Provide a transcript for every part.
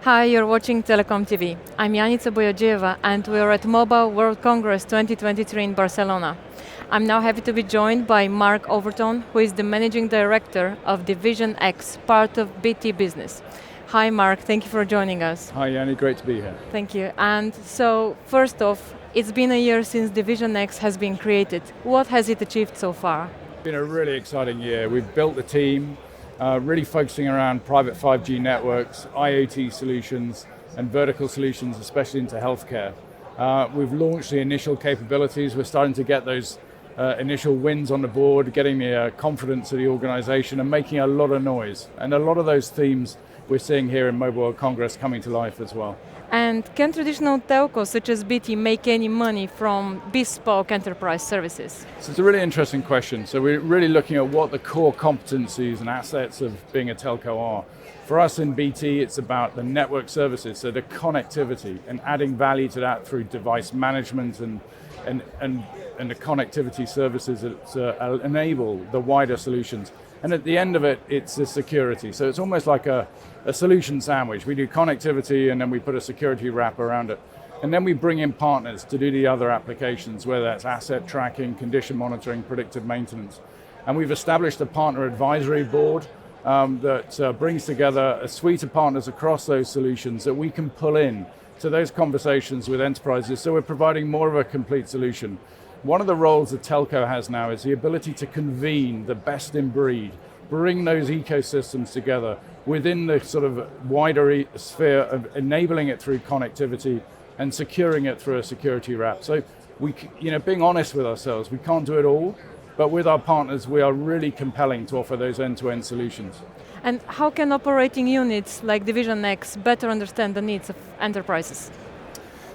Hi, you're watching TelecomTV. I'm Janica Bojađieva and we're at Mobile World Congress 2023 in Barcelona. I'm now happy to be joined by Marc Overton, who is the Managing Director of Division X, part of BT Business. Hi Marc, thank you for joining us. Hi Yanni, great to be here. Thank you. And so, first off, it's been a year since Division X has been created. What has it achieved so far? It's been a really exciting year. We've built the team, really focusing around private 5G networks, IoT solutions, and vertical solutions, especially into healthcare. We've launched the initial capabilities. We're starting to get those initial wins on the board, getting the confidence of the organization and making a lot of noise. And a lot of those themes we're seeing here in Mobile World Congress coming to life as well. And can traditional telcos such as BT make any money from bespoke enterprise services? So it's a really interesting question. So we're really looking at what the core competencies and assets of being a telco are. For us in BT, it's about the network services, so the connectivity and adding value to that through device management and the connectivity services that enable the wider solutions. And at the end of it, it's the security. So it's almost like a solution sandwich. We do connectivity and then we put a security wrap around it. And then we bring in partners to do the other applications, whether that's asset tracking, condition monitoring, predictive maintenance. And we've established a partner advisory board that brings together a suite of partners across those solutions that we can pull in to those conversations with enterprises. So we're providing more of a complete solution. One of the roles that telco has now is the ability to convene the best in breed, bring those ecosystems together within the sort of wider sphere of enabling it through connectivity and securing it through a security wrap. So we, being honest with ourselves, we can't do it all, but with our partners, we are really compelling to offer those end-to-end solutions. And how can operating units like Division X better understand the needs of enterprises?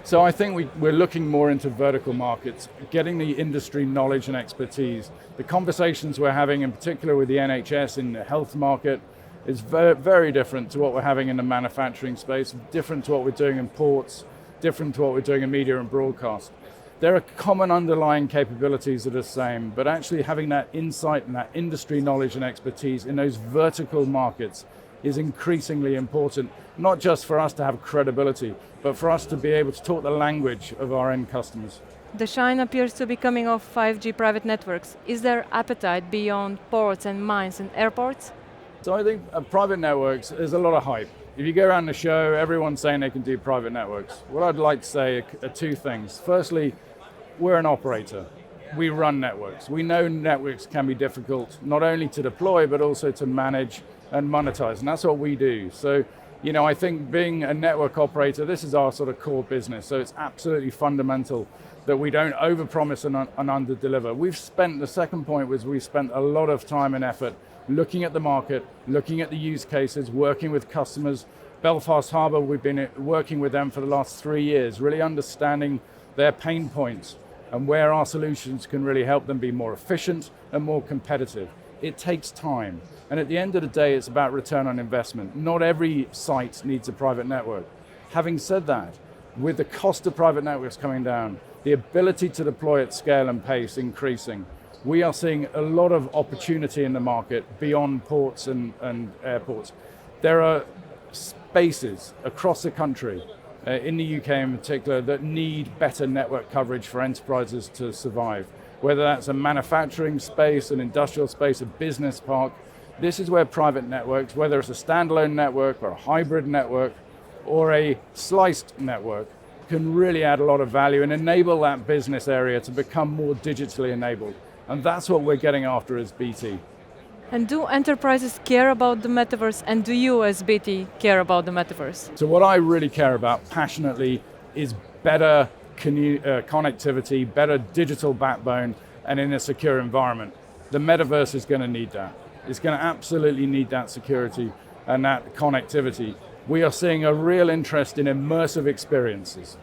So I think we're looking more into vertical markets, getting the industry knowledge and expertise. The conversations we're having, in particular with the NHS in the health market, is very, very different to what we're having in the manufacturing space, different to what we're doing in ports, different to what we're doing in media and broadcast. There are common underlying capabilities that are the same, but actually having that insight and that industry knowledge and expertise in those vertical markets is increasingly important, not just for us to have credibility, but for us to be able to talk the language of our end customers. The shine appears to be coming off 5G private networks. Is there appetite beyond ports and mines and airports? So I think private networks, there's a lot of hype. If you go around the show, everyone's saying they can do private networks. What I'd like to say are two things. Firstly, we're an operator. We run networks. We know networks can be difficult, not only to deploy, but also to manage and monetize, and that's what we do. So, I think being a network operator, this is our sort of core business, so it's absolutely fundamental that we don't overpromise and underdeliver. The second point was we spent a lot of time and effort looking at the market, looking at the use cases, working with customers. Belfast Harbour, we've been working with them for the last 3 years, really understanding their pain points and where our solutions can really help them be more efficient and more competitive. It takes time. And at the end of the day, it's about return on investment. Not every site needs a private network. Having said that, with the cost of private networks coming down, the ability to deploy at scale and pace increasing, we are seeing a lot of opportunity in the market beyond ports and airports. There are spaces across the country, in the UK in particular, that need better network coverage for enterprises to survive. Whether that's a manufacturing space, an industrial space, a business park, this is where private networks, whether it's a standalone network or a hybrid network or a sliced network, can really add a lot of value and enable that business area to become more digitally enabled. And that's what we're getting after as BT. And do enterprises care about the Metaverse, and do you as BT care about the Metaverse? So what I really care about passionately is better connectivity, better digital backbone, and in a secure environment. The Metaverse is going to need that. It's going to absolutely need that security and that connectivity. We are seeing a real interest in immersive experiences.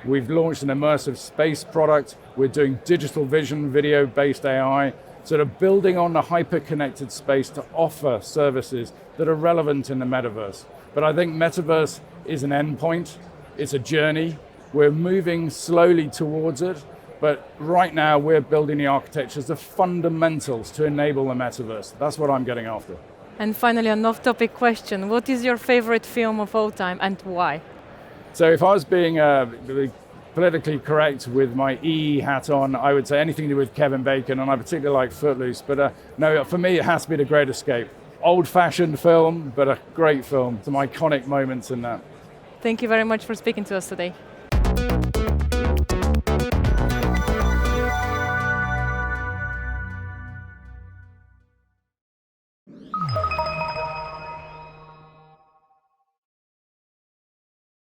We've launched an immersive space product. We're doing digital vision, video-based AI, sort of building on the hyper-connected space to offer services that are relevant in the Metaverse. But I think Metaverse is an endpoint. It's a journey. We're moving slowly towards it, but right now we're building the architectures, the fundamentals to enable the Metaverse. That's what I'm getting after. And finally, an off-topic question. What is your favorite film of all time and why? So if I was being politically correct with my E hat on, I would say anything to do with Kevin Bacon, and I particularly like Footloose. But no, for me it has to be The Great Escape. Old-fashioned film, but a great film. Some iconic moments in that. Thank you very much for speaking to us today.